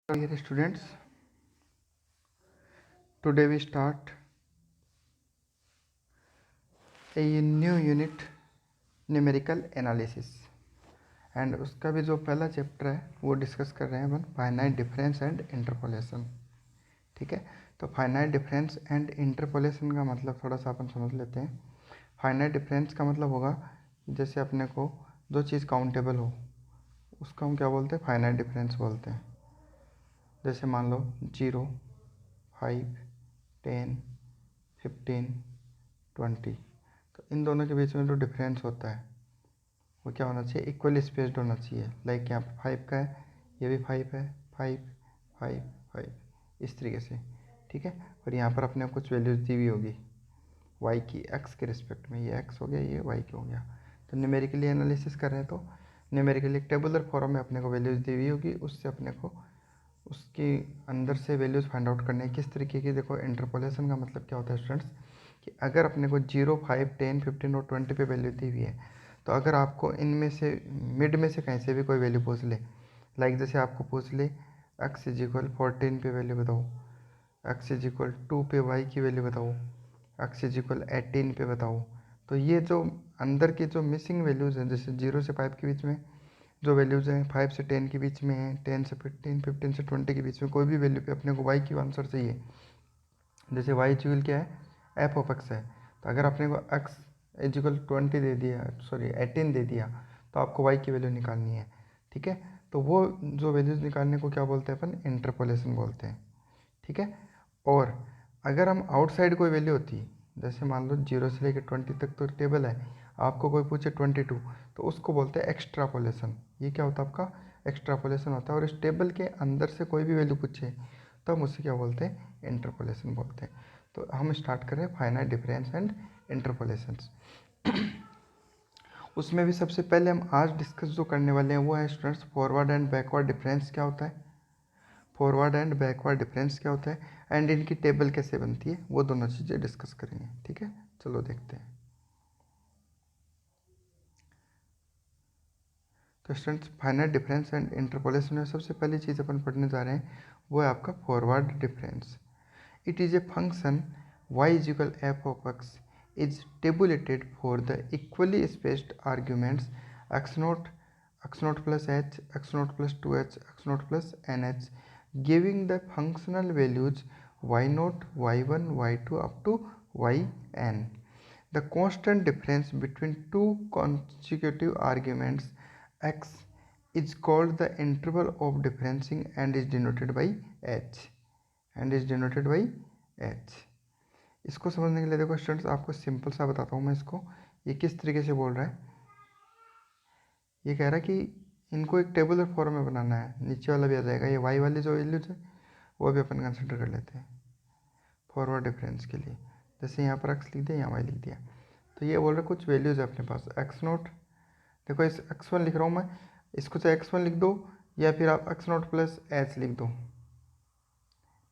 Dear students, today we start a new unit numerical analysis and उसका भी जो पहला चैप्टर है वो डिस्कस कर रहे हैं अपन फाइनाइट डिफरेंस एंड इंटरपोलेशन। ठीक है, तो फाइनाइट डिफरेंस एंड इंटरपोलेशन का मतलब थोड़ा सा अपन समझ लेते हैं। फाइनाइट डिफरेंस का मतलब होगा जैसे अपने को जो चीज़ काउंटेबल हो उसका हम क्या बोलते हैं, फाइनाइट डिफरेंस बोलते हैं। जैसे मान लो 0, 5, 10, 15, 20, तो इन दोनों के बीच में जो डिफरेंस होता है वो क्या होना चाहिए, इक्वली स्पेस्ड होना चाहिए। लाइक यहाँ पे 5 का है, ये भी 5 है, 5, 5, 5, इस तरीके से। ठीक है, और यहाँ पर अपने कुछ वैल्यूज दी हुई होगी y की, x के रिस्पेक्ट में, ये x हो गया, ये y की हो गया। तो न्यूमेरिकली एनालिसिस कर रहे हैं तो न्यूमेरिकली एक टेबुलर फॉर्म में अपने को वैल्यूज दी हुई होगी, उससे अपने को उसके अंदर से वैल्यूज़ फाइंड आउट करने हैं किस तरीके की। देखो, इंटरपोलेशन का मतलब क्या होता है स्टूडेंट्स, कि अगर अपने को 0, 5, 10, 15 और 20 पे वैल्यू दी हुई है, तो अगर आपको इनमें से मिड में से कहीं से भी कोई वैल्यू पूछ ले, लाइक जैसे आपको पूछ ले x इज इक्वल 14 पे वैल्यू बताओ, x इज इक्वल 2 पे y की वैल्यू बताओ, x इज इक्वल 18 पे बताओ, तो ये जो अंदर की जो मिसिंग वैल्यूज़ हैं, जैसे 0 से 5 के बीच में जो वैल्यूज़ हैं, 5 से 10 के बीच में है, 10 से 15, 15 से 20 के बीच में कोई भी वैल्यू पे अपने को y की आंसर चाहिए। जैसे y इक्वल क्या है, एफ ऑफ x है, तो अगर अपने को x इक्वल 20 दे दिया, सॉरी 18 दे दिया, तो आपको y की वैल्यू निकालनी है। ठीक है, तो वो जो वैल्यूज़ निकालने को क्या बोलते हैं अपन, इंटरपोलेशन बोलते हैं। ठीक है, और अगर हम आउटसाइड कोई वैल्यू होती, जैसे मान लो 0 से लेकर 20 तक तो टेबल है, आपको कोई पूछे 22, तो उसको बोलते हैं एक्स्ट्रापोलेशन। ये क्या होता है आपका, एक्स्ट्रापोलेशन होता है। और इस टेबल के अंदर से कोई भी वैल्यू पूछे तो हम उसे क्या बोलते हैं, इंटरपोलेशन बोलते हैं। तो हम स्टार्ट करें फाइनाइट डिफरेंस एंड इंटरपोलेशंस। उसमें भी सबसे पहले हम आज डिस्कस जो करने वाले हैं वो है students, forward and backward difference क्या होता है, फॉरवर्ड एंड बैकवर्ड डिफरेंस क्या होता है, एंड इनकी टेबल कैसे बनती है, वो दोनों चीज़ें डिस्कस करेंगे। ठीक है, चलो देखते हैं। तो students, finite difference and interpolation में सबसे पहली चीज़ अपन पढ़ने जा रहे हैं वो है आपका forward difference. It is a function y is equal f of x is tabulated for the equally spaced arguments x naught plus h, x naught plus 2h, x naught plus nh, giving the functional values y naught, y1, y2 up to yn. The constant difference between two consecutive arguments x is called the interval of differencing and is denoted by h. इसको समझने के लिए देखो students, आपको simple सा बताता हूँ मैं इसको, ये किस तरीके से बोल रहा है। ये कह रहा है कि इनको एक टेबुलर फॉर्म में बनाना है, नीचे वाला भी आ जाएगा, ये वाई वाली जो वैल्यूज है वो भी अपन कंसिडर कर लेते हैं फॉरवर्ड डिफरेंस के लिए। जैसे यहाँ पर एक्स लिख दिया, यहाँ वाई लिख दिया, तो ये बोल रहा है कुछ वैल्यूज है अपने पास, एक्स नोट, देखो इस x1 लिख रहा हूँ मैं, इसको चाहे x1 लिख दो या फिर आप x नोट प्लस एच लिख दो।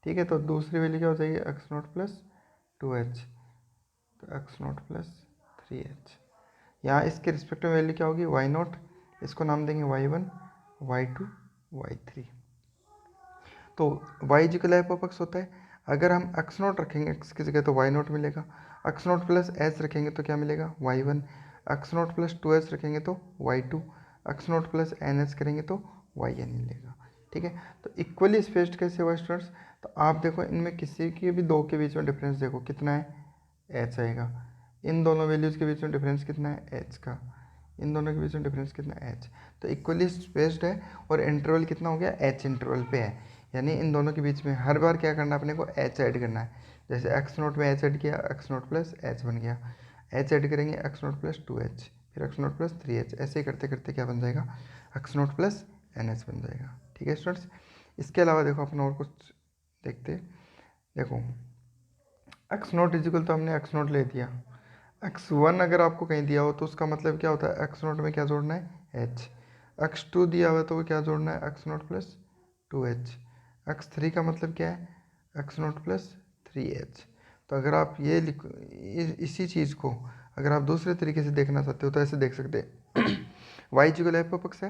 ठीक है, तो दूसरी वैल्यू क्या हो जाएगी, x नोट प्लस 2h, तो x नोट प्लस 3h। यहाँ इसके रिस्पेक्ट में वैल्यू क्या होगी, y नोट, इसको नाम देंगे y1, y2, y3। तो y equal F of x होता है, अगर हम x नोट रखेंगे x की जगह तो y नोट मिलेगा, x नोट प्लस h रखेंगे तो क्या मिलेगा, y1, x note plus 2h रखेंगे तो y2, x note plus nh करेंगे तो yn मिलेगा। ठीक है, तो इक्वली स्पेस्ड कैसे हुआ स्टूडेंट्स, तो आप देखो इनमें किसी के भी दो के बीच में डिफरेंस देखो कितना है, h आएगा। इन दोनों वैल्यूज़ के बीच में डिफरेंस कितना है, h का। इन दोनों के बीच में डिफरेंस कितना है, h। तो इक्वली स्पेस्ड है और इंटरवल कितना हो गया, h इंटरवल पे है, यानी इन दोनों के बीच में हर बार क्या करना है अपने को, h ऐड करना है। जैसे x नोट में h ऐड किया, x नोट प्लस h बन गया, h ऐड करेंगे x नोट प्लस 2h, फिर x नोट प्लस 3h, ऐसे ही करते करते क्या बन जाएगा, x नोट प्लस nh बन जाएगा। ठीक है स्टूडेंट्स, इसके अलावा देखो अपन और कुछ देखते, देखो x नोट इजिकल तो हमने x नोट ले दिया, x1 अगर आपको कहीं दिया हो तो उसका मतलब क्या होता है, x नोट में क्या जोड़ना है, h। x2 दिया हुआ तो क्या जोड़ना है, x note plus 2h। x3 का मतलब क्या है, x नोट प्लस 3h। तो अगर आप ये इसी चीज़ को अगर आप दूसरे तरीके से देखना चाहते हो तो ऐसे देख सकते हैं y equal F of x है,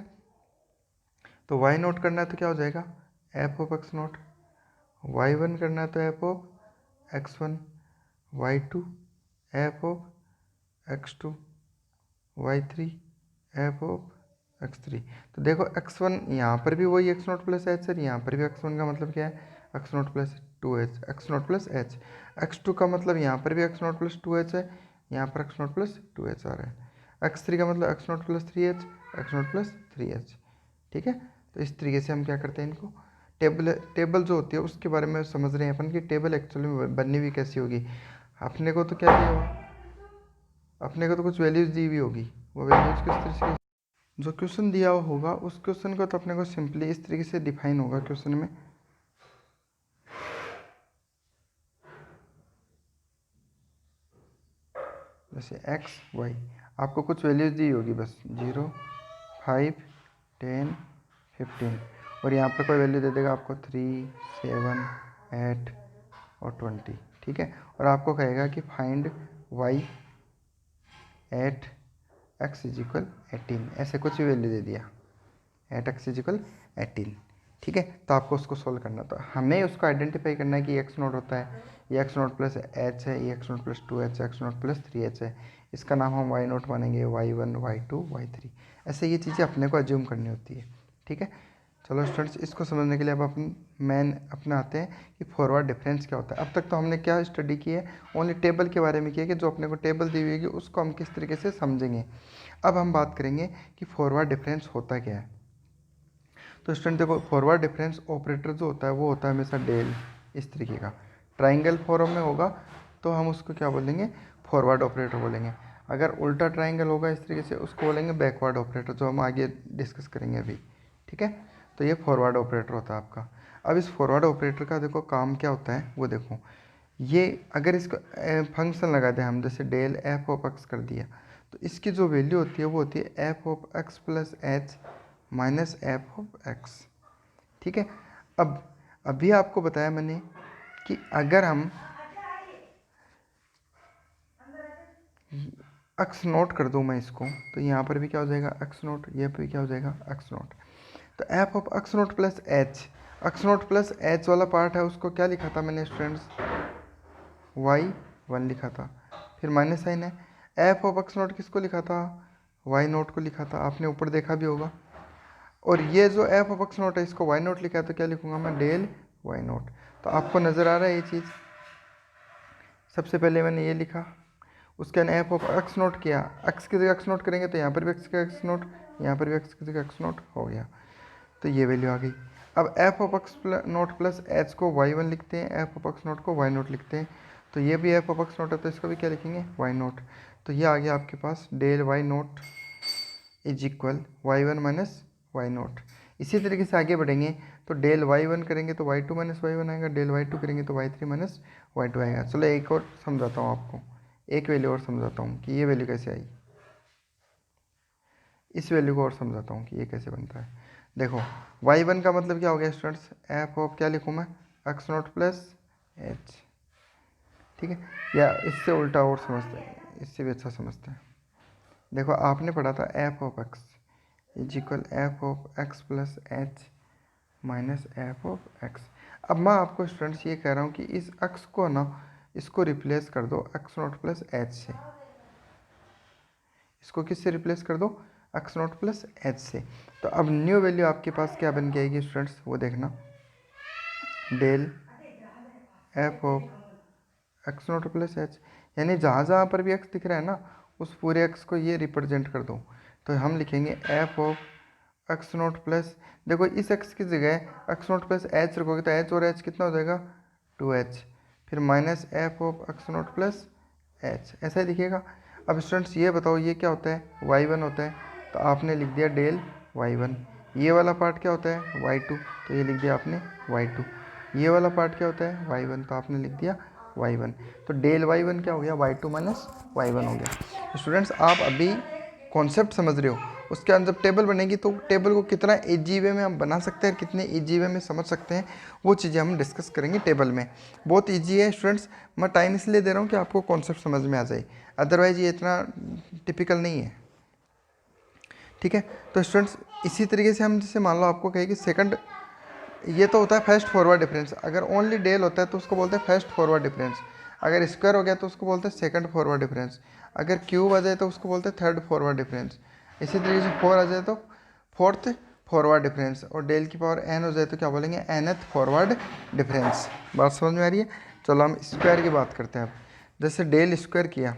तो y नोट करना है तो क्या हो जाएगा, F of x not, y1 करना है तो F of x1, y2 F of x2, y3 F of x3। तो देखो x1 यहाँ पर भी वही x नॉट प्लस एच है, यहाँ पर भी x1 का मतलब क्या है x not plus 2h, x not plus H. x2 का मतलब यहाँ पर भी x नॉट प्लस 2h है, यहाँ पर x नॉट प्लस 2h आ रहा है। x3 का मतलब x not plus 3h, x not plus 3h। ठीक है, तो इस तरीके से हम क्या करते हैं, इनको टेबल जो होती है उसके बारे में समझ रहे हैं अपन कि टेबल एक्चुअली में बननी हुई कैसी होगी। अपने को तो क्या दिया हुआ, अपने को तो कुछ वैल्यूज दी हुई होगी, वो वैल्यूज किस तरह से, जो क्वेश्चन दिया हुआ होगा उस क्वेश्चन को तो अपने को सिंपली इस तरीके से डिफाइन होगा क्वेश्चन में। जैसे एक्स वाई आपको कुछ वैल्यूज दी होगी बस 0, 5, 10, 15 और यहाँ पर कोई वैल्यू दे देगा आपको 3, 7, 8 और 20। ठीक है, और आपको कहेगा कि find Y at X is equal 18, ऐसे कुछ भी वैल्यू दे दिया, एट एक्स इज इक्वल 18। ठीक है, तो आपको उसको सोल्व करना था, हमें उसको आइडेंटिफाई करना है कि एक्स नोट होता है, ये एक्स नोट प्लस एच है, ये एक्स नोट प्लस 2h है, एक्स नोट प्लस 3h है, इसका नाम हम वाई नोट मानेंगे, y1, y2, y3, ऐसे ये चीज़ें अपने को अज्यूम करनी होती है। ठीक है, चलो स्टूडेंट्स, इसको समझने के लिए अब अपन मेन अपने आते हैं कि फॉरवर्ड डिफरेंस क्या होता है। अब तक तो हमने क्या स्टडी की है, ओनली टेबल के बारे में किया कि जो अपने को टेबल दी हुई है उसको हम किस तरीके से समझेंगे। अब हम बात करेंगे कि फॉरवर्ड डिफरेंस होता क्या है। तो स्टूडेंट देखो, फॉरवर्ड डिफरेंस ऑपरेटर जो होता है वो होता है हमेशा डेल, इस तरीके का ट्राइंगल फॉर्म में होगा तो हम उसको क्या बोलेंगे, फॉरवर्ड ऑपरेटर बोलेंगे। अगर उल्टा ट्राइंगल होगा इस तरीके से उसको बोलेंगे बैकवर्ड ऑपरेटर, जो हम आगे डिस्कस करेंगे अभी। ठीक है, तो ये फॉरवर्ड ऑपरेटर होता है आपका। अब इस फॉरवर्ड ऑपरेटर का देखो काम क्या होता है वो देखो, ये अगर इसको फंक्शन लगा दें हम, जैसे डेल एफ ऑफ एक्स कर दिया, तो इसकी जो वैल्यू होती है वो होती है F of x plus H minus F of x. ठीक है, अब अभी आपको बताया मैंने कि अगर हम एक्स नोट कर दूँ मैं इसको, तो यहाँ पर भी क्या हो जाएगा एक्स नोट, ये भी क्या हो जाएगा एक्स नोट। तो F of x naught plus H, x naught plus H वाला पार्ट है उसको क्या लिखा था मैंने स्टूडेंट्स, y1 लिखा था, फिर माइनस साइन है। एफ ऑफ एक्स नोट किसको लिखा था, y नोट को लिखा था, आपने ऊपर देखा भी होगा। और ये जो एफ ऑफ एक्स नोट है इसको y नोट लिखा है, तो क्या लिखूंगा मैं, डेल y नोट। तो आपको नज़र आ रहा है ये चीज़, सबसे पहले मैंने ये लिखा, उसके बाद एफ ऑफ एक्स नोट किया, एक्स की जगह एक्स नोट करेंगे तो यहाँ पर भी एक्स का एक्स नोट, यहाँ पर भी एक्स की जगह एक्स नोट हो गया, तो ये वैल्यू आ गई। अब F of x naught plus H को y1 लिखते हैं, एफ ऑफ एक्स नोट को y नोट लिखते हैं, तो ये भी एफ ऑफ एक्स नोट है तो इसको भी क्या लिखेंगे, y नोट। तो ये आ गया आपके पास del y naught is equal y1 minus Y naught. इसी तरीके से आगे बढ़ेंगे तो डेल y1 करेंगे तो y2 माइनस y1 आएगा, डेल y2 करेंगे तो y3 माइनस y2 आएगा। चलो एक और समझाता हूँ आपको, एक वैल्यू और समझाता हूँ कि ये वैल्यू कैसे आई, इस वैल्यू को और समझाता हूँ कि ये कैसे बनता है। देखो y1 का मतलब क्या हो गया स्टूडेंट्स, एफ ऑफ क्या लिखूँ मैं, एक्स नोट प्लस एच। ठीक है, या इससे उल्टा और समझते हैं, इससे भी अच्छा समझते हैं। देखो आपने पढ़ा था F of X is equal F of x plus H minus F of x. अब मैं आपको स्टूडेंट्स ये कह रहा हूँ कि इस एक्स को ना, इसको रिप्लेस कर दो एक्स नोट प्लस एच से, इसको किससे रिप्लेस कर दो, एक्स नोट प्लस एच से। तो अब न्यू वैल्यू आपके पास क्या बन के आएगी स्टूडेंट्स, वो देखना, del F of x naught plus H, यानी जहाँ जहाँ पर भी एक्स दिख रहा है ना उस पूरे एक्स को ये रिप्रेजेंट कर दो। तो हम लिखेंगे F of x naught plus, देखो इस एक्स की जगह एक्स नोट प्लस एच रखोगे तो एच और एच कितना हो जाएगा 2h, फिर minus F of x naught plus H, ऐसा ही दिखेगा। अब स्टूडेंट्स ये बताओ ये क्या होता है, y1 होता है, तो आपने लिख दिया डेल y1। ये वाला पार्ट क्या होता है y2, तो ये लिख दिया आपने y2। ये वाला पार्ट क्या होता है y1, तो आपने लिख दिया y1। तो डेल y1 क्या हो गया, y2 माइनस y1 हो गया। स्टूडेंट्स आप अभी कॉन्सेप्ट समझ रहे हो, उसके अंदर जब टेबल बनेगी तो टेबल को कितना ईजी वे में हम बना सकते हैं, कितने ईजी वे में समझ सकते हैं, वो चीज़ें हम डिस्कस करेंगे टेबल में। बहुत ईजी है स्टूडेंट्स, मैं टाइम इसलिए दे रहा हूँ कि आपको कॉन्सेप्ट समझ में आ जाए, अदरवाइज ये इतना टिपिकल नहीं है। ठीक है, तो स्टूडेंट्स इसी तरीके से हम जैसे मान लो आपको कहे कि सेकंड ये तो होता है फर्स्ट फॉरवर्ड डिफरेंस। अगर ओनली डेल होता है तो उसको बोलते हैं फर्स्ट फॉरवर्ड डिफरेंस। अगर स्क्वायर हो गया तो उसको बोलते हैं सेकंड फॉरवर्ड डिफरेंस। अगर क्यूब आ जाए तो उसको बोलते हैं थर्ड फॉरवर्ड डिफरेंस। इसी तरीके से 4 आ जाए तो फोर्थ फॉरवर्ड डिफरेंस, और डेल की पावर n हो जाए तो क्या बोलेंगे, nth फॉरवर्ड डिफरेंस। बात समझ में आ रही है। चलो हम स्क्वायर की बात करते हैं अब। जैसे डेल स्क्वायर किया,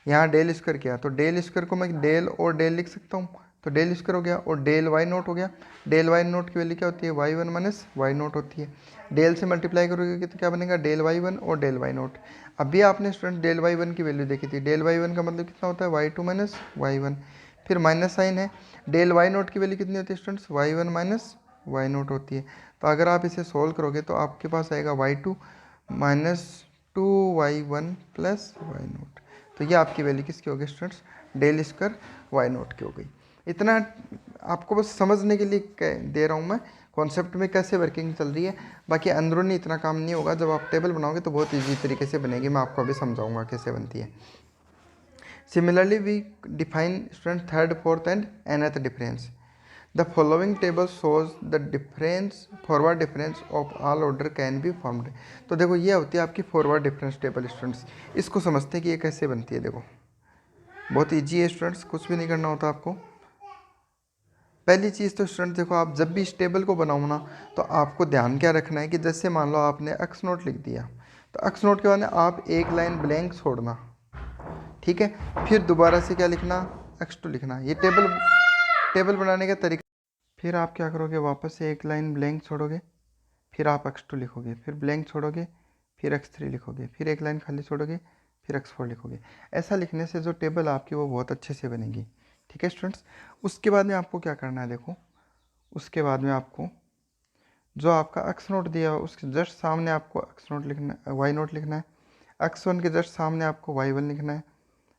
यहाँ डेल स्क्वायर किया, तो डेल स्क्वायर को मैं डेल और डेल लिख सकता हूँ, तो डेल स्क्वायर हो गया, और डेल वाई नोट हो गया। डेल वाई नोट की वैल्यू क्या होती है, Y one minus Y naught होती है। डेल से मल्टीप्लाई करोगे तो क्या बनेगा, डेल वाई वन और डेल वाई नोट। अभी आपने स्टूडेंट डेल वाई वन की वैल्यू देखी थी, डेल वाई वन का मतलब कितना होता है, Y two minus Y one, फिर माइनस साइन है। डेल वाई नोट की वैल्यू कितनी होती है students, Y one minus Y naught होती है। तो अगर आप इसे सोल्व करोगे तो आपके पास आएगा Y two minus two Y one plus Y naught. तो ये आपकी वैल्यू किसकी होगी students, del square Y naught की हो गई। इतना आपको बस समझने के लिए दे रहा हूँ मैं, कॉन्सेप्ट में कैसे वर्किंग चल रही है। बाकी अंदरूनी इतना काम नहीं होगा, जब आप टेबल बनाओगे तो बहुत ईजी तरीके से बनेगी। मैं आपको अभी समझाऊंगा कैसे बनती है। Similarly we define student third fourth and nth difference. The following table shows the difference forward difference of all order can be formed. तो देखो ये होती है आपकी फॉरवर्ड डिफरेंस टेबल स्टूडेंट्स। इसको समझते हैं कि ये कैसे बनती है। देखो बहुत ईजी है स्टूडेंट्स, कुछ भी नहीं करना होता आपको। पहली चीज़ तो स्टूडेंट देखो, आप जब भी इस टेबल को बनाओ ना, तो आपको ध्यान क्या रखना है कि जैसे मान लो आपने एक्स नोट लिख दिया, तो एक्स नोट के बाद में आप एक लाइन ब्लैंक छोड़ना, ठीक है। फिर दोबारा से क्या लिखना, एक्स टू लिखना। ये टेबल बनाने का तरीका। फिर आप क्या करोगे, वापस से एक लाइन ब्लैंक छोड़ोगे, फिर आप एक्स टू लिखोगे, फिर ब्लैंक छोड़ोगे, फिर एक्स थ्री लिखोगे, फिर एक लाइन खाली छोड़ोगे, फिर एक्स फोर लिखोगे। ऐसा लिखने से जो टेबल आपकी वो बहुत अच्छे से बनेगी, ठीक है स्टूडेंट्स। उसके बाद में आपको क्या करना है, देखो उसके बाद में आपको जो आपका एक्स नोट दिया है उसके जस्ट सामने आपको एक्स नोट लिखना है, वाई नोट लिखना है। एक्स वन के जस्ट सामने आपको वाई वन लिखना है,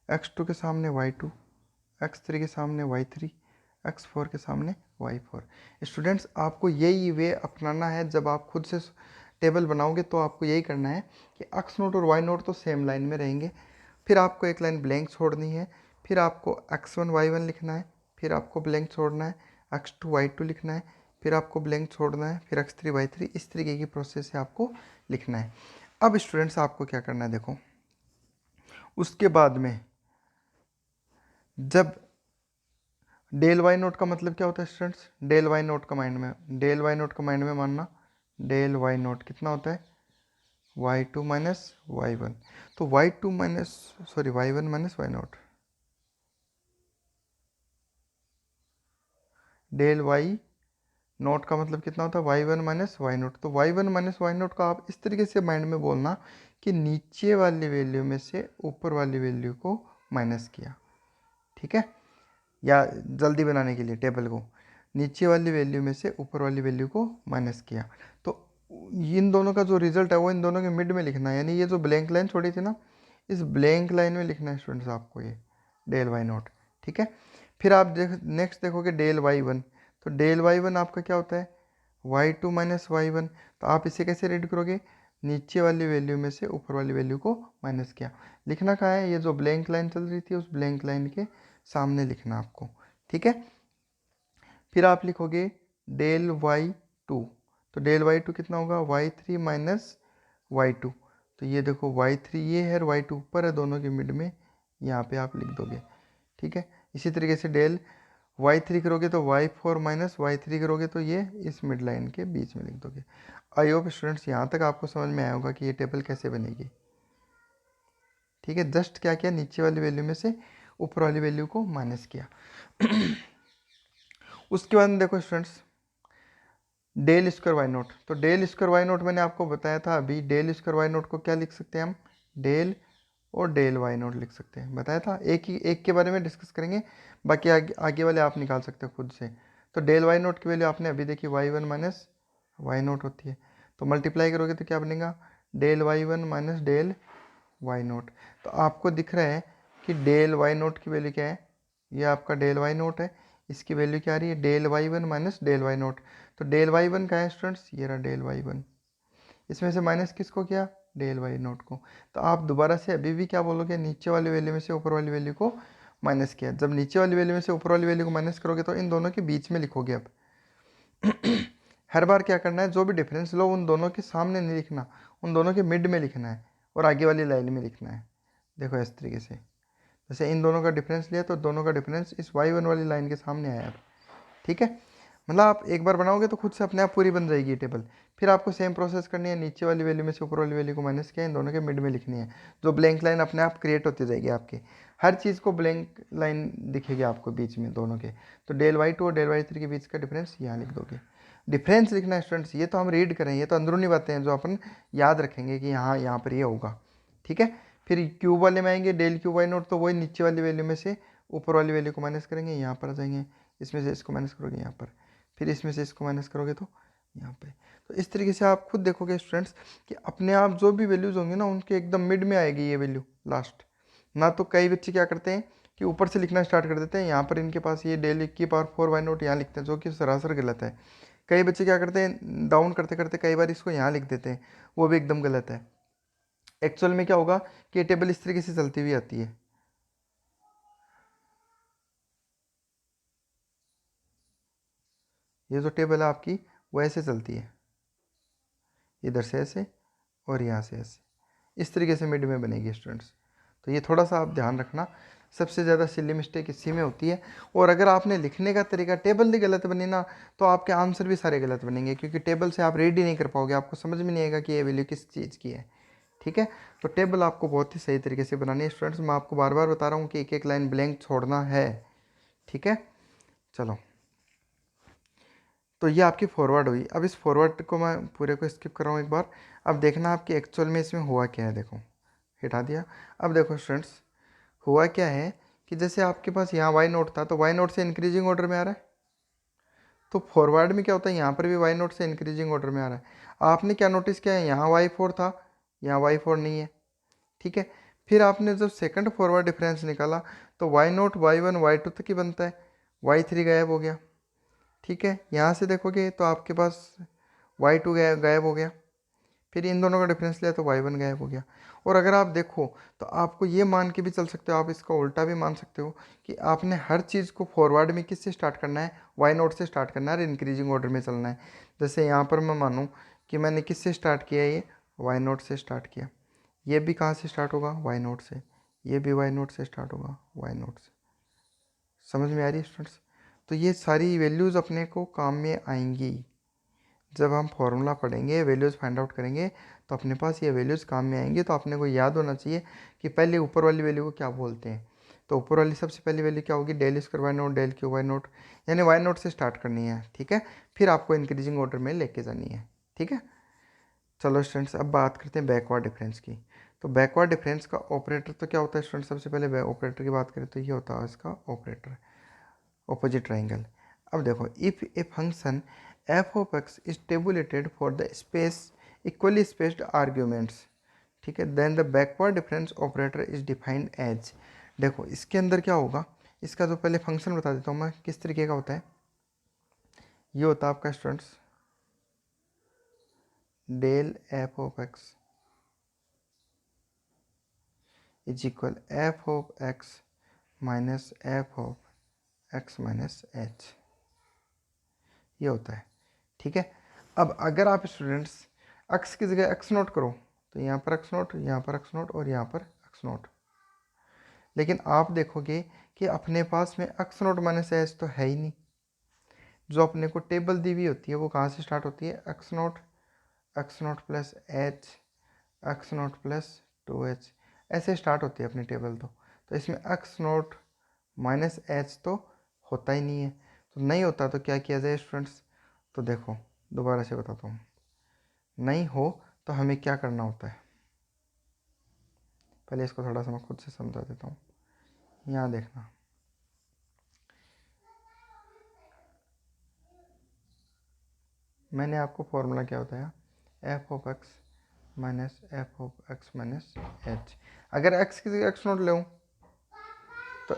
एक्स टू के सामने वाई टू, एक्स थ्री के सामने वाई थ्री, एक्स फोर के सामने वाई फोर। स्टूडेंट्स आपको यही वे अपनाना है। जब आप खुद से टेबल बनाओगे तो आपको यही करना है कि एक्स नोट और वाई नोट तो सेम लाइन में रहेंगे, फिर आपको एक लाइन ब्लैंक छोड़नी है, फिर आपको एक्स वन वाई वन लिखना है, फिर आपको ब्लैंक छोड़ना है, एक्स टू वाई टू लिखना है, फिर आपको ब्लैंक छोड़ना है, फिर एक्स थ्री वाई थ्री। इस तरीके की प्रोसेस से आपको लिखना है। अब स्टूडेंट्स आपको क्या करना है, देखो उसके बाद में जब डेल वाई नोट का मतलब क्या होता है स्टूडेंट्स, डेल वाई नोट का माइंड में, डेल वाई नोट का माइंड में मानना, डेल वाई नोट कितना होता है, Y two minus Y one. तो y two minus sorry y one minus Y naught, del Y naught का मतलब कितना होता है, Y one minus Y naught. तो y one minus Y naught का आप इस तरीके से माइंड में बोलना कि नीचे वाली वैल्यू में से ऊपर वाली वैल्यू को माइनस किया, ठीक है। या जल्दी बनाने के लिए टेबल को, नीचे वाली वैल्यू में से ऊपर वाली वैल्यू को माइनस किया। तो इन दोनों का जो रिजल्ट है वो इन दोनों के मिड में लिखना है, यानी ये जो ब्लैंक लाइन छोड़ी थी ना, इस ब्लैंक लाइन में लिखना है स्टूडेंट्स आपको ये डेल वाई नोट, ठीक है। फिर आप नेक्स्ट देखोगे डेल वाई वन। तो डेल वाई वन आपका क्या होता है, Y two minus Y one. तो आप इसे कैसे रीड करोगे, नीचे वाली वैल्यू में से ऊपर वाली वैल्यू को माइनस किया। लिखना कहाँ है, ये जो ब्लैंक लाइन चल रही थी उस ब्लैंक लाइन के सामने लिखना आपको, ठीक है। फिर आप लिखोगे डेल वाई टू। तो डेल वाई टू कितना होगा, Y three minus Y two. तो ये देखो वाई थ्री ये है और वाई टू ऊपर है, दोनों के मिड में यहाँ पे आप लिख दोगे, ठीक है। इसी तरीके से डेल वाई थ्री करोगे तो Y four minus Y three करोगे तो ये इस मिड लाइन के बीच में लिख दोगे। आई होप स्टूडेंट्स यहाँ तक आपको समझ में आया होगा कि ये टेबल कैसे बनेगी, ठीक है। जस्ट क्या किया, नीचे वाली वैल्यू में से ऊपर वाली वैल्यू को माइनस किया। उसके बाद देखो students del square Y naught. तो डेल स्क्वायर वाई नोट मैंने आपको बताया था अभी, डेल स्क्वायर वाई नोट को क्या लिख सकते हैं हम, डेल और डेल वाई नोट लिख सकते हैं, बताया था। एक के बारे में डिस्कस करेंगे, बाकी आगे वाले आप निकाल सकते हो खुद से। तो डेल वाई नोट की वैल्यू आपने अभी देखी, Y one minus Y naught होती है। तो मल्टीप्लाई करोगे तो क्या बनेगा, del Y one minus del Y naught. तो आपको दिख रहा है कि डेल वाई नोट की वैल्यू क्या है, ये आपका डेल वाई नोट है, इसकी वैल्यू क्या आ रही है, del Y one minus del Y naught. तो डेल वाई वन का है स्टूडेंट्स, ये रहा डेल वाई वन, इसमें से माइनस किसको किया, डेल वाई नोट को। तो आप दोबारा से अभी भी क्या बोलोगे, नीचे वाली वैल्यू में से ऊपर वाली वैल्यू को माइनस किया। जब नीचे वाली वैल्यू में से ऊपर वाली वैल्यू को माइनस करोगे तो इन दोनों के बीच में लिखोगे अब। हर बार क्या करना है, जो भी डिफरेंस लो उन दोनों के सामने नहीं लिखना, उन दोनों के मिड में लिखना है और आगे वाली लाइन में लिखना है। देखो इस तरीके से, जैसे इन दोनों का डिफरेंस लिया तो दोनों का डिफरेंस इस y1 वाली लाइन के सामने आया। ठीक है, मतलब आप एक बार बनाओगे तो खुद से अपने आप पूरी बन जाएगी ये टेबल। फिर आपको सेम प्रोसेस करनी है, नीचे वाली वैल्यू में से ऊपर वाली वैल्यू को माइनस किया, इन दोनों के मिड में लिखनी है, जो ब्लैंक लाइन अपने आप क्रिएट होती जाएगी आपके, हर चीज़ को ब्लैंक लाइन दिखेगी आपको बीच में दोनों के। तो डेल y2 और डेल y3 के बीच का डिफरेंस यहाँ लिख दोगे। डिफरेंस लिखना है स्टूडेंट्स, ये तो हम रीड करें, ये तो अंदरूनी बातें हैं जो अपन याद रखेंगे कि हाँ यहाँ पर ये होगा। ठीक है, फिर क्यूब वाले में आएंगे, डेल क्यूब वाई नोट, तो वही नीचे वाली वैल्यू में से ऊपर वाली वैल्यू को माइनस करेंगे, यहाँ पर आ जाएंगे, इसमें से इसको माइनस करोगे यहाँ पर, फिर इसमें से इसको माइनस करोगे तो यहाँ पे। तो इस तरीके से आप खुद देखोगे स्टूडेंट्स कि अपने आप जो भी वैल्यूज़ होंगे ना उनके एकदम मिड में आएगी ये वैल्यू लास्ट। ना तो कई बच्चे क्या करते हैं कि ऊपर से लिखना स्टार्ट कर देते हैं, यहाँ पर इनके पास ये डेल की पावर 4 वाई नोट यहाँ लिखते हैं, जो कि सरासर गलत है। कई बच्चे क्या करते हैं, डाउन करते करते कई बार इसको यहाँ लिख देते हैं, वो भी एकदम गलत है। एक्चुअल में क्या होगा कि ये टेबल इस तरीके से चलती हुई आती है, ये जो टेबल है आपकी वो ऐसे चलती है, इधर से ऐसे और यहाँ से ऐसे, इस तरीके से मिड में बनेगी स्टूडेंट्स। तो ये थोड़ा सा आप ध्यान रखना, सबसे ज़्यादा सिली मिस्टेक इसी में होती है। और अगर आपने लिखने का तरीका टेबल भी गलत बनी ना तो आपके आंसर भी सारे गलत बनेंगे, क्योंकि टेबल से आप रीड ही नहीं कर पाओगे, आपको समझ में नहीं आएगा कि ये वैल्यू किस चीज़ की है। ठीक है, तो टेबल आपको बहुत ही सही तरीके से बनानी है स्टूडेंट्स, मैं आपको बार बार बता रहा हूँ कि एक एक लाइन ब्लैंक छोड़ना है। ठीक है, चलो, तो ये आपकी फॉरवर्ड हुई। अब इस फॉरवर्ड को मैं पूरे को स्किप कर रहा हूँ एक बार। अब देखना आपकी एक्चुअल में इसमें हुआ क्या है, देखो हटा दिया। अब देखो स्टूडेंट्स हुआ क्या है कि जैसे आपके पास यहाँ वाई नोट था तो वाई नोट से इंक्रीजिंग ऑर्डर में आ रहा है, तो फॉरवर्ड में क्या होता है, यहाँ पर भी वाई नोट से इंक्रीजिंग ऑर्डर में आ रहा है। आपने क्या नोटिस किया है, यहाँ y4 था, यहाँ y4 नहीं है। ठीक है, फिर आपने जब सेकंड फॉरवर्ड डिफरेंस निकाला तो वाई नोट y1 y2 तक ही बनता है, y3 गायब हो गया। ठीक है, यहाँ से देखोगे तो आपके पास y2 गायब हो गया, फिर इन दोनों का डिफरेंस लिया तो y1 गायब हो गया। और अगर आप देखो तो आपको ये मान के भी चल सकते हो, आप इसका उल्टा भी मान सकते हो कि आपने हर चीज़ को फॉरवर्ड में किससे स्टार्ट करना है, वाई नोट से स्टार्ट करना है और इंक्रीजिंग ऑर्डर में चलना है। जैसे यहाँ पर मैं मानूँ कि मैंने किससे स्टार्ट किया, ये वाई नोट से स्टार्ट किया, ये भी कहाँ से स्टार्ट होगा, वाई नोट से, ये भी वाई नोट से स्टार्ट होगा, वाई नोट से। समझ में आ रही है स्टूडेंट्स? तो ये सारी वैल्यूज़ अपने को काम में आएंगी, जब हम फॉर्मूला पढ़ेंगे, वैल्यूज़ फाइंड आउट करेंगे तो अपने पास ये वैल्यूज़ काम में आएंगी। तो अपने को याद होना चाहिए कि पहले ऊपर वाली वैल्यू को क्या बोलते हैं। तो ऊपर वाली सबसे पहली वैल्यू क्या होगी, del square Y naught del Q Y naught, यानी वाई नोट से स्टार्ट करनी है। ठीक है, फिर आपको इंक्रीजिंग ऑर्डर में लेके जानी है। ठीक है, चलो स्टूडेंट्स अब बात करते हैं बैकवर्ड डिफरेंस की। तो बैकवर्ड डिफरेंस का ऑपरेटर तो क्या होता है स्टूडेंट, सबसे पहले ऑपरेटर की बात करें तो ये होता है इसका ऑपरेटर, opposite triangle. अब देखो if a function f of x is tabulated for the space equally spaced arguments, ठीक है, then the backward difference operator is defined as, देखो इसके अंदर क्या होगा, इसका जो पहले फंक्शन बता देता हूँ मैं किस तरीके का होता है। ये होता है आपका students del F of X is equal F of X minus F of X minus H, ये होता है। ठीक है, अब अगर आप स्टूडेंट्स एक्स की जगह एक्स नोट करो तो यहाँ पर एक्स नोट, यहाँ पर एक्स नोट और यहाँ पर एक्स नोट, लेकिन आप देखोगे कि अपने पास में एक्स नोट माइनस एच तो है ही नहीं। जो अपने को टेबल दी हुई होती है वो कहाँ से स्टार्ट होती है, x naught plus H, x naught plus 2h, ऐसे स्टार्ट होती है अपनी टेबल। तो इसमें एक्स नोट माइनस एच तो होता ही नहीं है। तो नहीं होता तो क्या किया जाए स्टूडेंट्स, तो देखो दोबारा से बताता हूँ, नहीं हो तो हमें क्या करना होता है, पहले इसको थोड़ा सा मैं खुद से समझा देता हूँ। यहाँ देखना, मैंने आपको फॉर्मूला क्या बताया, F of X minus F of X minus H. अगर एक्स की जगह एक्स नोट ले तो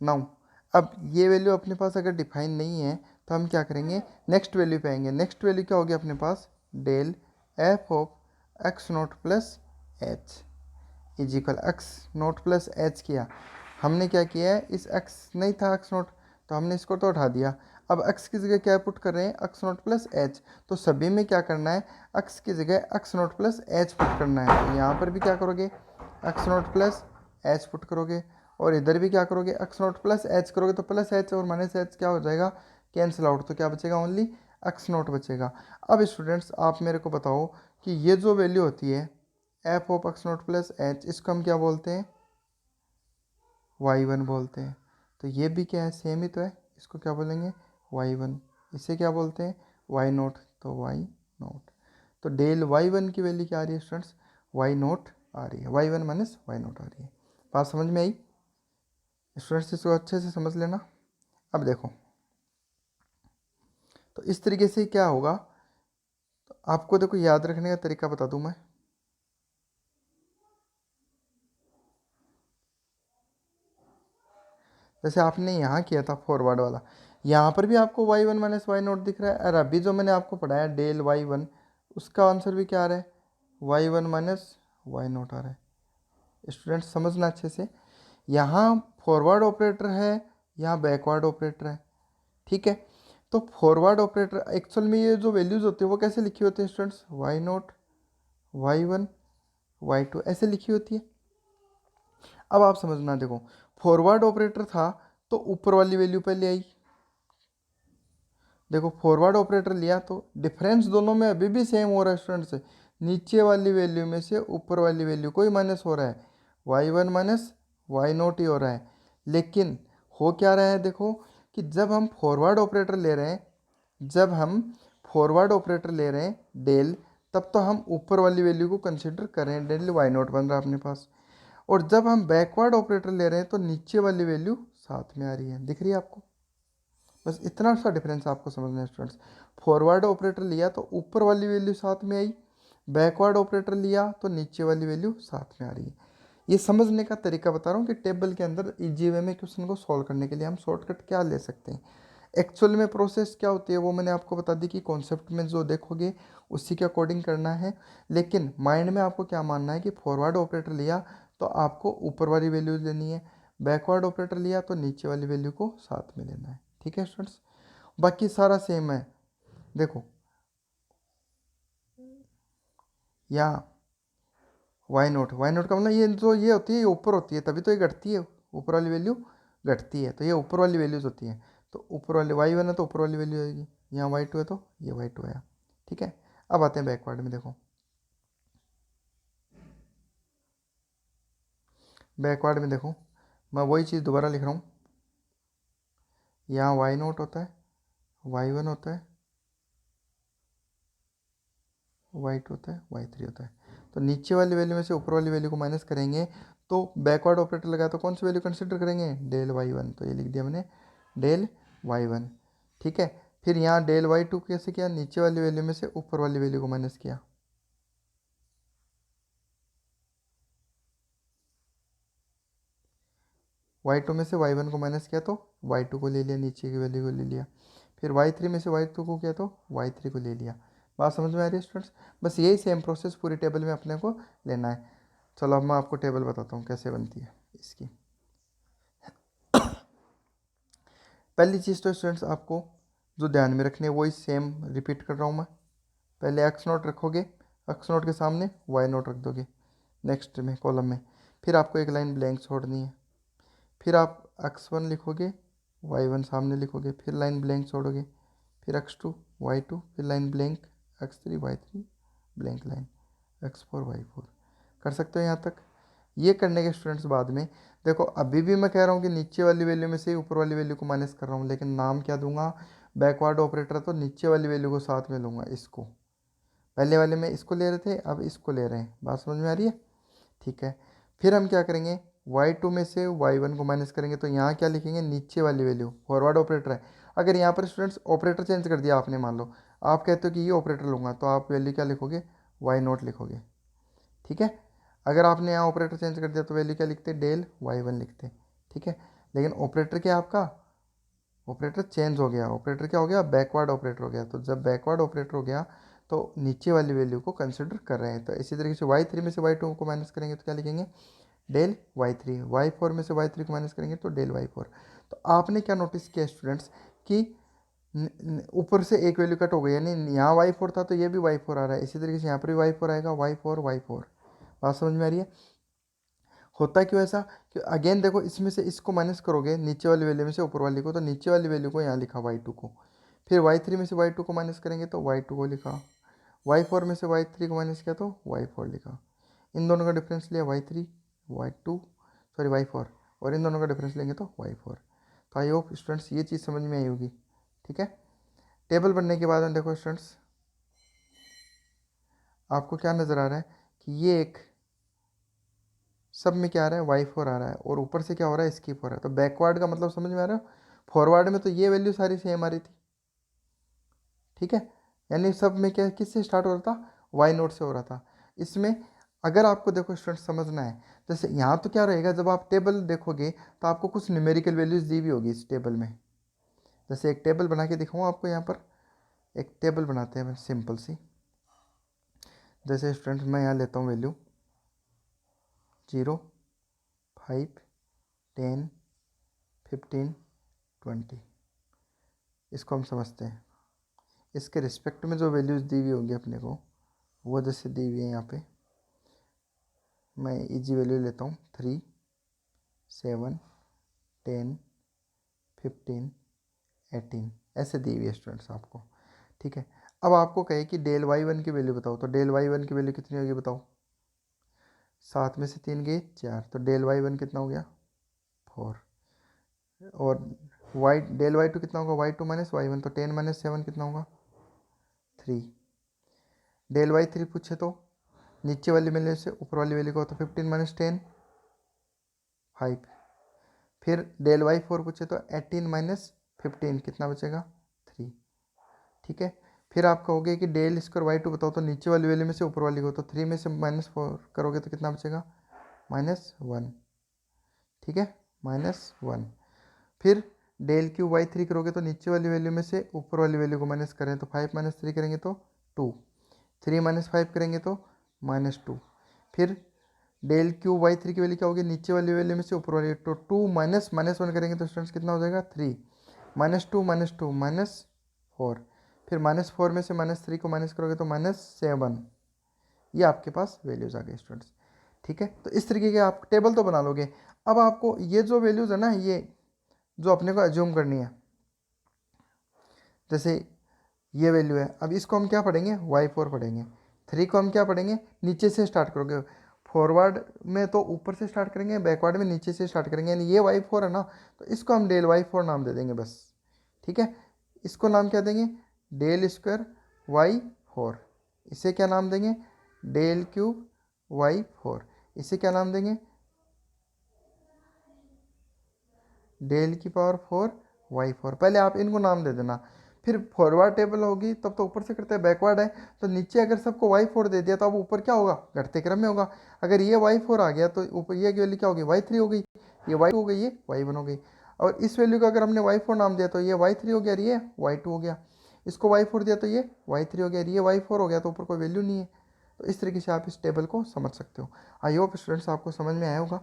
नाउ अब ये वैल्यू अपने पास अगर डिफाइन नहीं है तो हम क्या करेंगे, नेक्स्ट वैल्यू पे आएंगे। नेक्स्ट वैल्यू क्या होगी अपने पास, del F of x naught plus h is equal x naught plus h किया। हमने क्या किया है, इस एक्स नहीं था एक्स नोट तो हमने इसको तो उठा दिया। अब x की जगह क्या पुट कर रहे हैं, x नॉट प्लस एच। तो सभी में क्या करना है, x की जगह x not plus H put करना है। तो यहाँ पर भी क्या करोगे, x not plus H put करोगे, और इधर भी क्या करोगे, x नॉट प्लस एच करोगे। तो प्लस एच और माइनस एच क्या हो जाएगा, कैंसिल आउट। तो क्या बचेगा, ओनली x नॉट बचेगा। अब स्टूडेंट्स आप मेरे को बताओ कि ये जो वैल्यू होती है F of x not plus H, इसको हम क्या बोलते हैं, y1 बोलते हैं। तो ये भी क्या है, सेम ही तो है, इसको क्या बोलेंगे, y1। इसे क्या बोलते हैं, y नोट, तो y नोट। तो डेल y1 की वैल्यू क्या आ रही है स्टूडेंट्स, y नोट आ रही है, y1 माइनस y नोट आ रही है। बात समझ में आई स्टूडेंट्स, इसको अच्छे से समझ लेना। अब देखो, तो इस तरीके से क्या होगा, तो आपको देखो याद रखने का तरीका बता दूं मैं। जैसे आपने यहाँ किया था फॉरवर्ड वाला, यहाँ पर भी आपको y1 one minus Y note दिख रहा है, और अभी जो मैंने आपको पढ़ाया डेल y1, उसका आंसर भी क्या आ रहा है, y1 one minus Y naught आ रहा है। स्टूडेंट्स समझना अच्छे से, यहाँ फॉरवर्ड ऑपरेटर है, यहाँ बैकवर्ड ऑपरेटर है, ठीक है। तो फॉरवर्ड ऑपरेटर एक्चुअल में ये जो वैल्यूज़ होती है वो कैसे लिखी होती है students, y note, y1, y2 ऐसे लिखी होती है। अब आप समझना, देखो फॉरवर्ड ऑपरेटर था तो ऊपर वाली वैल्यू पहले आई, देखो फॉरवर्ड ऑपरेटर लिया तो डिफरेंस दोनों में अभी भी सेम हो रहा है स्टूडेंट्स, नीचे वाली वैल्यू में से ऊपर वाली वैल्यू कोई माइनस हो रहा है, y1 माइनस वाई नोट ही हो रहा है। लेकिन हो क्या रहा है, देखो कि जब हम फॉरवर्ड ऑपरेटर ले रहे हैं, जब हम फॉरवर्ड ऑपरेटर ले रहे हैं डेल, तब तो हम ऊपर वाली वैल्यू को कंसिडर कर रहे हैं, डेल वाई नोट बन रहा है अपने पास। और जब हम बैकवर्ड ऑपरेटर ले रहे हैं तो नीचे वाली वैल्यू साथ में आ रही है, दिख रही है आपको। बस इतना सा डिफरेंस आपको समझना है स्टूडेंट्स। फॉरवर्ड ऑपरेटर लिया तो ऊपर वाली वैल्यू साथ में आई, बैकवर्ड ऑपरेटर लिया तो नीचे वाली वैल्यू साथ में आ रही है। ये समझने का तरीका बता रहा हूँ कि टेबल के अंदर इजी वे में क्वेश्चन को सॉल्व करने के लिए हम शॉर्टकट क्या ले सकते हैं। एक्चुअल में प्रोसेस क्या होती है वो मैंने आपको बता दी कि कॉन्सेप्ट में जो देखोगे उसी के अकॉर्डिंग करना है, लेकिन माइंड में आपको क्या मानना है कि फॉरवर्ड ऑपरेटर लिया तो आपको ऊपर वाली वैल्यू लेनी है, बैकवर्ड ऑपरेटर लिया तो नीचे वाली वैल्यू को साथ में लेना है, ठीक है स्टूडेंट्स। बाकी सारा सेम है। देखो यहाँ वाई नोट का मतलब ये जो ये होती है ये ऊपर होती है तभी तो ये घटती है, ऊपर वाली वैल्यू घटती है, तो ये ऊपर वाली वैल्यूज होती हैं। तो ऊपर वाली y1 है तो ऊपर वाली वैल्यू आएगी, यहाँ y2 है तो ये y2 आया, ठीक है। अब आते हैं बैकवर्ड में, देखो बैकवर्ड में देखो, मैं वही चीज़ दोबारा लिख रहा हूँ। यहाँ वाई नोट होता है, y1 होता है, y2 होता है, y3 होता है। तो नीचे वाली वैल्यू में से ऊपर वाली वैल्यू को माइनस करेंगे तो बैकवर्ड ऑपरेटर लगाया तो कौन सी वैल्यू कंसिडर करेंगे, डेल y1। तो ये लिख दिया मैंने, डेल y1, ठीक है। फिर यहाँ डेल y2 कैसे किया, नीचे वाली वैल्यू में से ऊपर वाली वैल्यू को माइनस किया, y2 में से y1 को माइनस किया तो y2 को ले लिया, नीचे की वैल्यू को ले लिया। फिर y3 में से y2 को किया तो y3 को ले लिया। बात समझ में आ रही है स्टूडेंट्स, बस यही सेम प्रोसेस पूरी टेबल में अपने को लेना है। चलो अब मैं आपको टेबल बताता हूँ कैसे बनती है इसकी। पहली चीज़ तो स्टूडेंट्स आपको जो ध्यान में रखनी है वही सेम रिपीट कर रहा हूँ मैं। पहले एक्स नोट रखोगे, एक्स नोट के सामने वाई नोट रख दोगे नेक्स्ट में कॉलम में, फिर आपको एक लाइन ब्लैंक छोड़नी है, फिर आप x1 लिखोगे, y1 सामने लिखोगे, फिर लाइन ब्लैंक छोड़ोगे, फिर x2 y2, फिर line blank x3 y3, blank line x4 y4। कर सकते हो यहाँ तक। ये करने के स्टूडेंट्स बाद में देखो, अभी भी मैं कह रहा हूँ कि नीचे वाली वैल्यू में से ऊपर वाली वैल्यू को माइनस कर रहा हूँ, लेकिन नाम क्या दूंगा, बैकवर्ड ऑपरेटर। तो नीचे वाली वैल्यू को साथ में लूँगा, इसको पहले वाले में इसको ले रहे थे अब इसको ले रहे हैं। बात समझ में आ रही है, ठीक है। फिर हम क्या करेंगे, y2 में से y1 को माइनस करेंगे, तो यहाँ क्या लिखेंगे, नीचे वाली वैल्यू, फॉरवर्ड ऑपरेटर है। अगर यहाँ पर स्टूडेंट्स ऑपरेटर चेंज कर दिया आपने, मान लो आप कहते हो कि ये ऑपरेटर लूँगा, तो आप वैल्यू क्या लिखोगे, वाई नोट लिखोगे, ठीक है। अगर आपने यहाँ ऑपरेटर चेंज कर दिया तो वैल्यू क्या लिखते, डेल y1 लिखते, ठीक है। लेकिन ऑपरेटर क्या आपका, ऑपरेटर चेंज हो गया, ऑपरेटर क्या हो गया, बैकवर्ड ऑपरेटर हो गया। तो जब बैकवर्ड ऑपरेटर हो गया तो नीचे वाली वैल्यू को कंसिडर कर रहे हैं। तो इसी तरीके से y3 में से y2 को माइनस करेंगे तो क्या लिखेंगे, डेल y3, y4 में से y3 को माइनस करेंगे तो डेल y4। तो आपने क्या नोटिस किया स्टूडेंट्स कि ऊपर से एक वैल्यू कट हो गई, यानी यहाँ y4 था तो ये भी y4 आ रहा है, इसी तरीके से यहाँ पर भी y4 आएगा, y4 बात समझ में आ रही है। होता क्यों ऐसा कि अगेन देखो, इसमें से इसको माइनस करोगे नीचे वाली वैल्यू में से ऊपर वाली को, तो नीचे वाली वैल्यू को यहाँ लिखा y2 को, फिर y3 में से y2 को माइनस करेंगे तो y2 को लिखा, y4 में से y3 को माइनस किया तो y4 लिखा, इन दोनों का डिफरेंस लिया y3 y2 सॉरी y4, और इन दोनों का डिफरेंस लेंगे तो y4। तो आई होप स्टूडेंट्स ये चीज़ समझ में आई होगी। ठीक है, टेबल बनने के बाद में देखो स्टूडेंट्स, आपको क्या नज़र आ रहा है कि ये एक सब में क्या आ रहा है y4 आ रहा है, और ऊपर से क्या हो रहा है स्किप हो रहा है। तो बैकवर्ड का मतलब समझ में आ रहा है, फॉरवर्ड में तो ये वैल्यू सारी सेम आ रही थी। ठीक है, यानी सब में क्या किससे स्टार्ट हो रहा था, y0 से हो रहा था। इसमें अगर आपको देखो स्टूडेंट समझना है, जैसे यहाँ तो क्या रहेगा, जब आप टेबल देखोगे तो आपको कुछ न्यूमेरिकल वैल्यूज दी हुई होगी इस टेबल में। जैसे एक टेबल बना के दिखाऊँ आपको, यहाँ पर एक टेबल बनाते हैं सिंपल सी। जैसे स्टूडेंट मैं यहाँ लेता हूँ वैल्यू 0 5 10 15 20, इसको हम समझते हैं। इसके रिस्पेक्ट में जो वैल्यूज़ दी हुई होंगी अपने को, वो जैसे दी हुई है यहाँ पे, मैं इजी वैल्यू लेता हूँ 3 7 10 15 18, ऐसे दी हुई है स्टूडेंट्स आपको। ठीक है, अब आपको कहे कि डेल y1 की वैल्यू बताओ, तो डेल y1 की वैल्यू कितनी होगी बताओ, 7 में से 3 गए 4, तो डेल y1 कितना हो गया 4, और डेल y2 कितना होगा y2 माइनस y1, तो 10 माइनस 7 कितना होगा 3। डेल y3 पूछे तो नीचे वाली वैल्यू से ऊपर वाली वैल्यू को, तो 15 माइनस 10 5। फिर डेल y4 पूछे तो 18 माइनस 15 कितना बचेगा 3। ठीक है, फिर आप कहोगे कि डेल स्क्वायर y2 बताओ, तो नीचे वाली वैल्यू में से ऊपर वाली को, तो 3 में से -4 करोगे तो कितना बचेगा -1। ठीक है, -1। फिर डेल क्यू y3 करोगे तो नीचे वाली वैल्यू में से ऊपर वाली वैल्यू को माइनस करें तो 5 माइनस 3 करेंगे तो 2, 3 माइनस 5 करेंगे तो -2। फिर डेल क्यू y3 की वैल्यू क्या होगी, नीचे वाली वैल्यू में से ऊपर वाली, तो 2 माइनस -1 करेंगे तो स्टूडेंट्स कितना हो जाएगा 3, -2 -4। फिर -4 में से -3 को माइनस करोगे तो -7। ये आपके पास वैल्यूज़ आ गई स्टूडेंट्स। ठीक है, तो इस तरीके के आप टेबल तो बना लोगे। अब आपको ये जो वैल्यूज़ है ना, ये जो अपने को एज्यूम करनी है, जैसे ये वैल्यू है, अब इसको हम क्या पढ़ेंगे y4 पढ़ेंगे, 3 को हम क्या पढ़ेंगे नीचे से स्टार्ट करोगे, फॉरवर्ड में तो ऊपर से स्टार्ट करेंगे, बैकवर्ड में नीचे से स्टार्ट करेंगे, यानी ये y4 है ना, तो इसको हम डेल y4 नाम दे देंगे बस। ठीक है, इसको नाम क्या देंगे डेल स्क्वायर y4, इसे क्या नाम देंगे डेल क्यूब y4, इसे क्या नाम देंगे डेल की पावर 4 y4। पहले आप इनको नाम दे देना, फिर फॉरवर्ड टेबल होगी तब तो ऊपर से करते हैं, बैकवर्ड है तो नीचे अगर सबको y4 दे दिया तो अब ऊपर क्या होगा घटते क्रम में होगा। अगर ये y4 आ गया तो ऊपर ये वैल्यू क्या होगी y3 हो गई, ये y2 हो गई, ये y1 हो गई। और इस वैल्यू को अगर हमने y4 नाम दिया तो ये y3 हो गया, ये y2 हो गया, इसको y4 दिया तो ये y3 हो गया, ये y4 हो गया, तो ऊपर कोई वैल्यू नहीं है। तो इस तरीके से आप इस टेबल को समझ सकते हो। आई होप स्टूडेंट्स आपको समझ में आया होगा।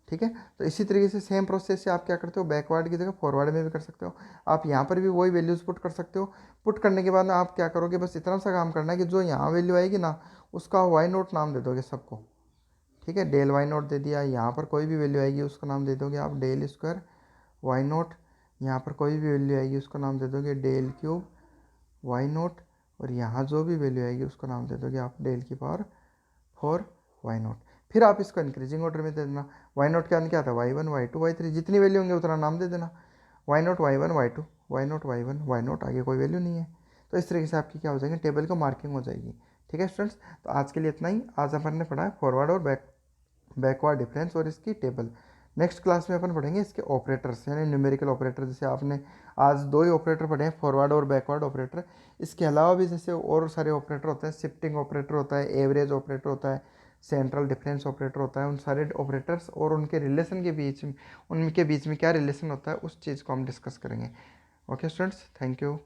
ठीक है, तो इसी तरीके से सेम प्रोसेस से आप क्या करते हो, बैकवर्ड की जगह फॉरवर्ड में भी कर सकते हो। आप यहाँ पर भी वही वैल्यूज़ पुट कर सकते हो। पुट करने के बाद में आप क्या करोगे, बस इतना सा काम करना है कि जो यहाँ वैल्यू आएगी ना, उसका y0 नाम दे दोगे सबको। ठीक है, डेल y0 दे दिया, यहाँ पर कोई भी वैल्यू आएगी उसका नाम दे दोगे आप डेल स्क्वायर y0, यहाँ पर कोई भी वैल्यू आएगी उसका नाम दे दोगे डेल क्यूब y0, और यहाँ जो भी वैल्यू आएगी उसका नाम दे दोगे आप डेल की पावर 4 y0। फिर आप इसको इंक्रीजिंग ऑर्डर में दे देना, y0 के अंदर क्या था y1 y2 y3, जितनी वैल्यू होंगे उतना नाम दे देना, y0 y1 y2 y0 y1 y0, आगे कोई वैल्यू नहीं है। तो इस तरीके से आपकी क्या हो जाएगी टेबल को मार्किंग हो जाएगी। ठीक है स्टूडेंट्स, तो आज के लिए इतना ही। आज अपन ने पढ़ा है फॉरवर्ड और बैकवर्ड डिफरेंस और इसकी टेबल। नेक्स्ट क्लास में अपन पढ़ेंगे इसके ऑपरेटर्स, यानी न्यूमेरिकल ऑपरेटर। जैसे आपने आज 2 ही ऑपरेटर पढ़े हैं, फॉरवर्ड और बैकवर्ड ऑपरेटर। इसके अलावा भी जैसे और सारे ऑपरेटर होते हैं, शिफ्टिंग ऑपरेटर होता है, एवरेज ऑपरेटर होता है, सेंट्रल डिफरेंस ऑपरेटर होता है। उन सारे ऑपरेटर्स और उनके रिलेशन के बीच में, उनके बीच में क्या रिलेशन होता है उस चीज़ को हम डिस्कस करेंगे। Okay students, thank you.